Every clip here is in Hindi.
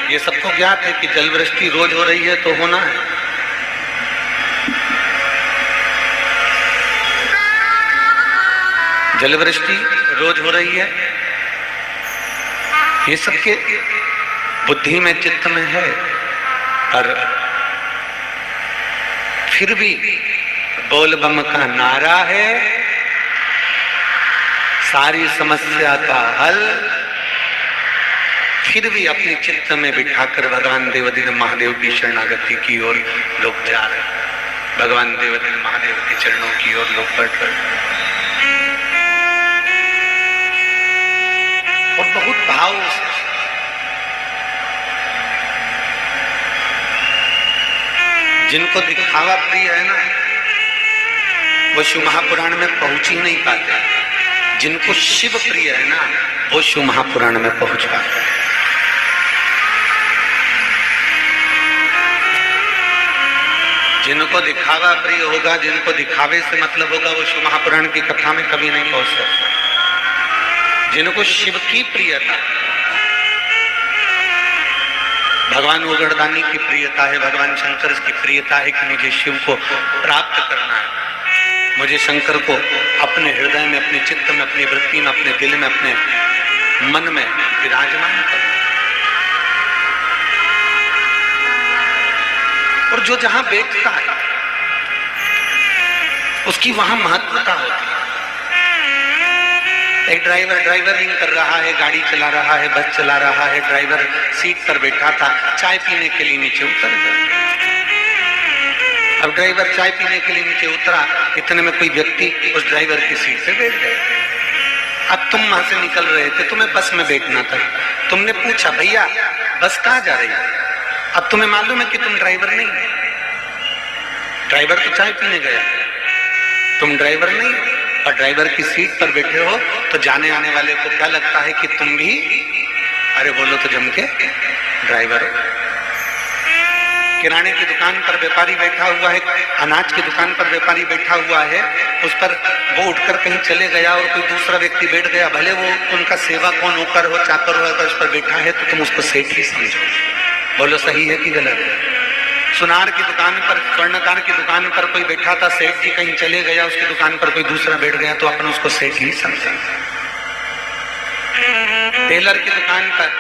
ये सबको ज्ञात है कि जल वृष्टि रोज हो रही है तो होना है। जल वृष्टि रोज हो रही है, ये सबके बुद्धि में चित्त में है, पर फिर भी बोल बम का नारा है, सारी समस्या का हल फिर भी अपने चित्त में बिठाकर भगवान देवदिन महादेव की शरणागति की ओर लोग जा रहे हैं। भगवान देवदिन महादेव के चरणों की ओर लोग बढ़ रहे और बहुत भाव से जिनको दिखावा प्रिय है ना, वो शिव महापुराण में पहुंच ही नहीं पाते। जिनको शिव प्रिय है ना, वो शिव महापुराण में पहुंच पाते हैं। जिनको दिखावा प्रिय होगा, जिनको दिखावे से मतलब होगा, वो शिव महापुराण की कथा में कभी नहीं पहुंच सकते। जिनको शिव की प्रियता, भगवान उगड़दानी की प्रियता है, भगवान शंकर की प्रियता है कि मुझे शिव को प्राप्त करना है, मुझे शंकर को अपने हृदय में, अपने चित्त में, अपनी वृत्ति में, अपने दिल में, अपने मन में विराजमान करना। और जो जहां बैठता है उसकी वहां महत्वता होती है। एक ड्राइवरिंग कर रहा है, गाड़ी चला रहा है, बस चला रहा है, ड्राइवर सीट पर बैठा था, चाय पीने के लिए नीचे उतर गया। अब ड्राइवर चाय पीने के लिए नीचे उतरा, इतने में कोई व्यक्ति उस ड्राइवर की सीट पे बैठ गया। अब तुम वहां से निकल रहे थे, तुम्हें बस में बैठना था, तुमने पूछा भैया बस कहाँ जा रही है? अब तुम्हें मालूम है कि तुम ड्राइवर नहीं, ड्राइवर तो चाय पीने गया, तुम ड्राइवर नहीं और ड्राइवर की सीट पर बैठे हो, तो जाने आने वाले को क्या लगता है कि तुम भी, अरे बोलो तो जम के ड्राइवर हो। किराने की दुकान पर व्यापारी बैठा हुआ है, अनाज की दुकान पर व्यापारी बैठा हुआ है, उस पर वो उठकर कहीं चले गया और कोई दूसरा व्यक्ति बैठ गया, भले वो उनका सेवक हो, नौकर हो, चाकर हो, अगर उस पर बैठा है तो तुम उसको सेठ ही समझो। बोलो सही है कि गलत है? सुनार की दुकान पर, स्वर्णकार की दुकान पर कोई बैठा था, सेठ जी कहीं चले गया, उसकी दुकान पर कोई दूसरा बैठ गया तो अपन उसको सेठ ही समझे। टेलर की दुकान पर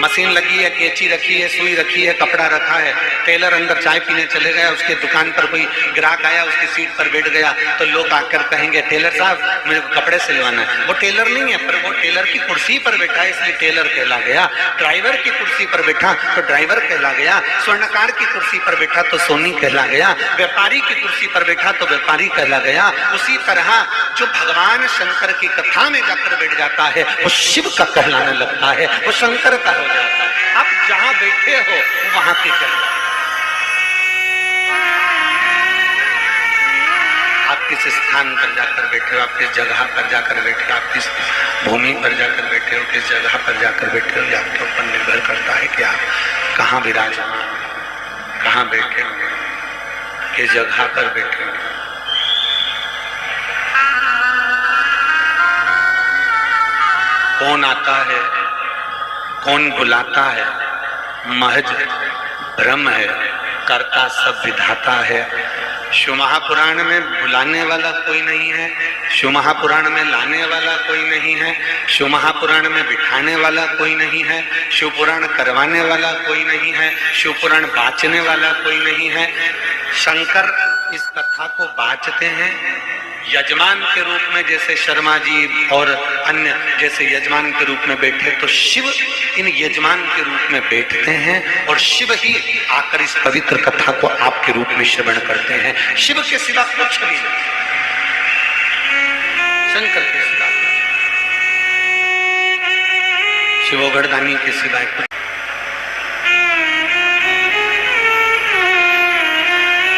मशीन लगी है, कैंची रखी है, सुई रखी है, कपड़ा रखा है, टेलर अंदर चाय पीने चले गया, उसके दुकान पर कोई ग्राहक आया, उसकी सीट पर बैठ गया, तो लोग आकर कहेंगे टेलर साहब मेरे को कपड़े सिलवाना है। वो टेलर नहीं है, पर वो टेलर की कुर्सी पर बैठा है इसलिए टेलर कहला गया। ड्राइवर की कुर्सी पर बैठा तो ड्राइवर कहला गया, स्वर्णकार की कुर्सी पर बैठा तो सोनी कहला गया, व्यापारी की कुर्सी पर बैठा तो व्यापारी कहला गया। उसी तरह जो भगवान शंकर की कथा में जाकर बैठ जाता है वो शिव का कहलाने लगता है, वो शंकर का हो जाता है। आप जहां बैठे हो वहां के कहलाए। आप किस स्थान पर जाकर बैठे हो, आप किस जगह पर जाकर बैठे हो, आप किस भूमि पर जाकर बैठे हो, किस जगह पर जाकर बैठे हो, ये आपके ऊपर निर्भर करता है कि आप कहाँ विराजमान, कहाँ बैठे हो, किस जगह पर बैठे हो। कौन आता है, कौन बुलाता है, महज भ्रम है, करता सब विधाता है। शिव महापुराण में बुलाने वाला कोई नहीं है, शिव महापुराण में लाने वाला कोई नहीं है, शिव महापुराण में बिठाने वाला कोई नहीं है, शिव पुराण करवाने वाला कोई नहीं है, शिव पुराण बाँचने वाला कोई नहीं है। शंकर इस कथा को बाँचते हैं यजमान के रूप में, जैसे शर्मा जी और अन्य जैसे यजमान के रूप में बैठे, तो शिव इन यजमान के रूप में बैठते हैं और शिव ही आकर इस पवित्र कथा को आपके रूप में श्रवण करते हैं। शिव के सिवा कुछ भी नहीं, शंकर के सिवा, शिवोगढ़दानी के सिवाय कुछ।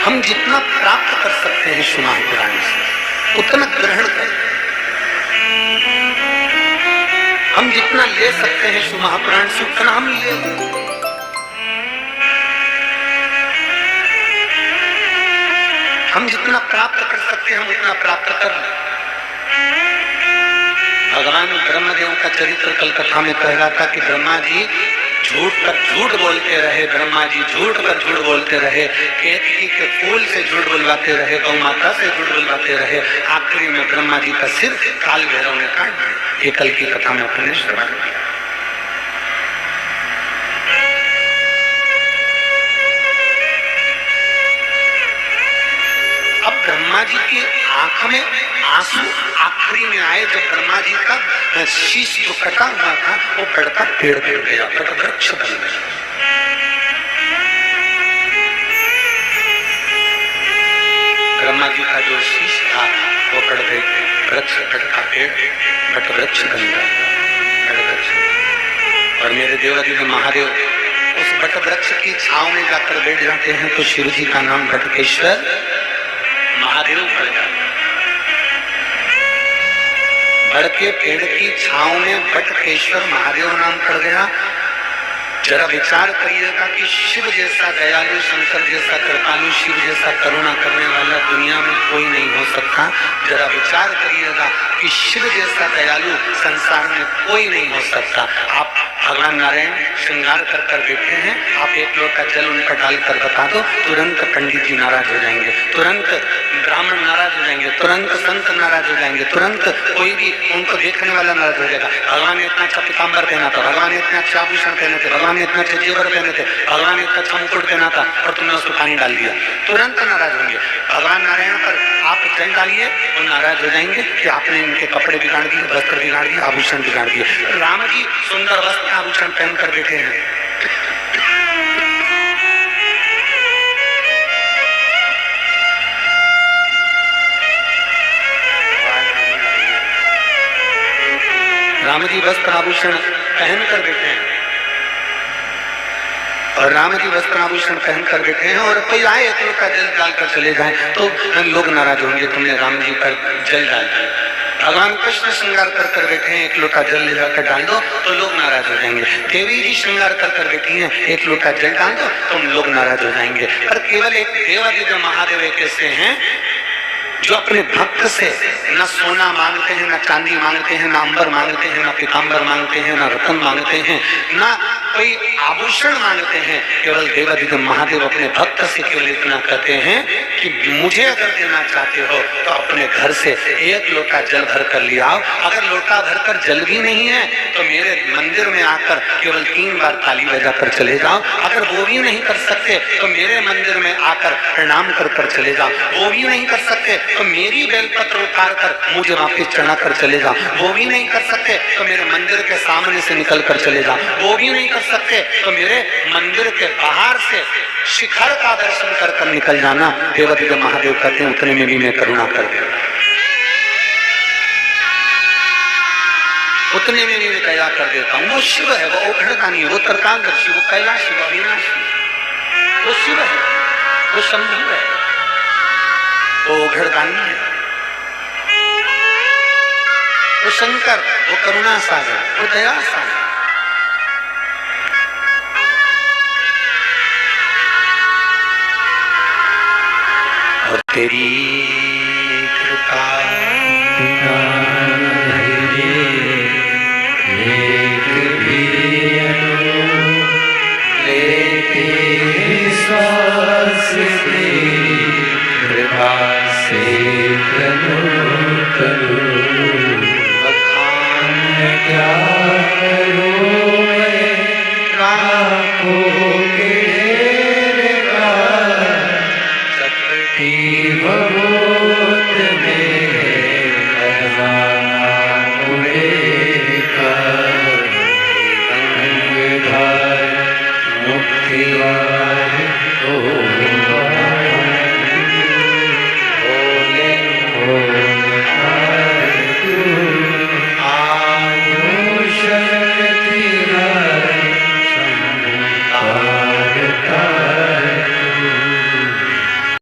हम जितना प्राप्त कर सकते हैं शिव महापुराण से उतना ग्रहण करें, हम जितना ले सकते हैं शिव महापुराण से उतना हम ले। हम जितना प्राप्त कर सकते हैं हम उतना प्राप्त कर लें। भगवान ब्रह्मदेव का चरित्र कल कथा में कह रहा था कि ब्रह्मा जी झूठ पर झूठ बोलते रहे, ब्रह्मा जी झूठ पर झूठ बोलते रहे, केतकी के फूल से झूठ बुलवाते रहे, गौ माता से झूठ बुलवाते रहे, आखिरी में ब्रह्मा जी का सिर काल भैरव ने काट दिया। ये कल की कथा में अपने श्रवण किया। अब ब्रह्मा जी की आंख में आंसू आखिरी में आए जब ब्रह्मा जी का शीश जो कटा हुआ था वो बढ़ता पेड़ बन गया, वृक्ष बन गया। ब्रह्मा जी का जो शीश था वो बढ़ गई, वृक्ष बढ़ता पेड़ बट वृक्ष बन गया, बट वृक्ष। और मेरे देवादिदेव महादेव उस बट वृक्ष की छांव में जाकर बैठ जाते हैं तो शिव जी का नाम बटकेश्वर महादेव पड़ जाता। बड़ के पेड़ की छांव में बटकेश्वर महादेव नाम पड़ गया। जरा विचार करिएगा कि शिव जैसा दयालु, शंकर जैसा कृपालु, शिव जैसा करुणा करने वाला दुनिया में कोई नहीं हो सकता। जरा विचार करिएगा कि शिव जैसा दयालु संसार में कोई नहीं हो सकता। आप भगवान नारायण श्रृंगार कर कर बैठे हैं, आप एक लोटा जल उन पर डालकर बता दो, तुरंत पंडित जी नाराज हो जाएंगे, तुरंत ब्राह्मण नाराज हो जाएंगे, तुरंत संत नाराज हो जाएंगे, तुरंत कोई भी उनको देखने वाला नाराज हो जाएगा। भगवान ने इतना अच्छा पीताम्बर पहना था, भगवान ने इतना अच्छा आभूषण पहने थे, भगवान ने इतना अच्छे जेवर पहने थे, भगवान ने इतना अच्छा मुकुट पहना था और तुमने उसको पानी डाल दिया, तुरंत नाराज होंगे। भगवान नारायण पर आप जल डालिए वो नाराज हो जाएंगे कि आपने इनके कपड़े बिगाड़ दिए, वस्त्र बिगाड़ दिए, आभूषण बिगाड़ दिए। राम जी सुंदर वस्त्र आभूषण पहन कर बैठे हैं, राम जी वस्त्र आभूषण पहन कर बैठे हैं और राम जी वस्त्र आभूषण पहन कर बैठे हैं और कोई आए एक लोटा जल डालकर चले जाए तो लोग नाराज होंगे, तुमने राम जी पर जल डाल दिया। भगवान कृष्ण श्रृंगार कर कर बैठे हैं, एक लोटा जल ले जाकर डाल दो तो लोग नाराज हो जाएंगे। देवी जी श्रृंगार कर कर बैठी हैं, एक लोटा जल डाल दो तुम लोग नाराज हो जाएंगे। पर केवल एक देवादिदेव महादेव एक ऐसे हैं जो अपने भक्त से न सोना मांगते हैं, न चांदी मांगते हैं, न अंबर मांगते हैं, न पीताम्बर मांगते हैं, न रतन मांगते हैं, न कोई आभूषण मांगते हैं। केवल देवादिदेव महादेव अपने भक्त से केवल इतना कहते हैं कि मुझे अगर देना चाहते हो तो अपने घर से एक लोटा जल भर कर ले आओ। अगर लोटा भर कर जल भी नहीं है तो मेरे मंदिर में आकर केवल 3 बार ताली बजाकर चले जाओ। अगर वो भी नहीं कर सकते तो मेरे मंदिर में आकर प्रणाम कर कर चले जाओ। वो भी नहीं कर सकते तो मेरी बेलपत्र उतार कर मुझे वापिस चढ़ा कर चले जाओ। वो भी नहीं कर सकते तो मेरे मंदिर के सामने से निकल कर चले जाओ। वो भी नहीं कर सकते तो मेरे मंदिर के बाहर से शिखर का दर्शन कर कर निकल जाना। देवादिदेव महादेव कहते हैं उतने में भी मैं करुणा कर दूंगा, उतने में भी मैं दया कर देता हूँ। वो शिव है, वो औघड़दानी, वो तरकालदर्शी, वो कैलाशी, वो अविनाशी, वो शिव है, वो शंभु है, वो औघड़दानी है, वो शंकर, वो करुणा सागर, वो दया सागर। और तेरी कृपा मुक्ति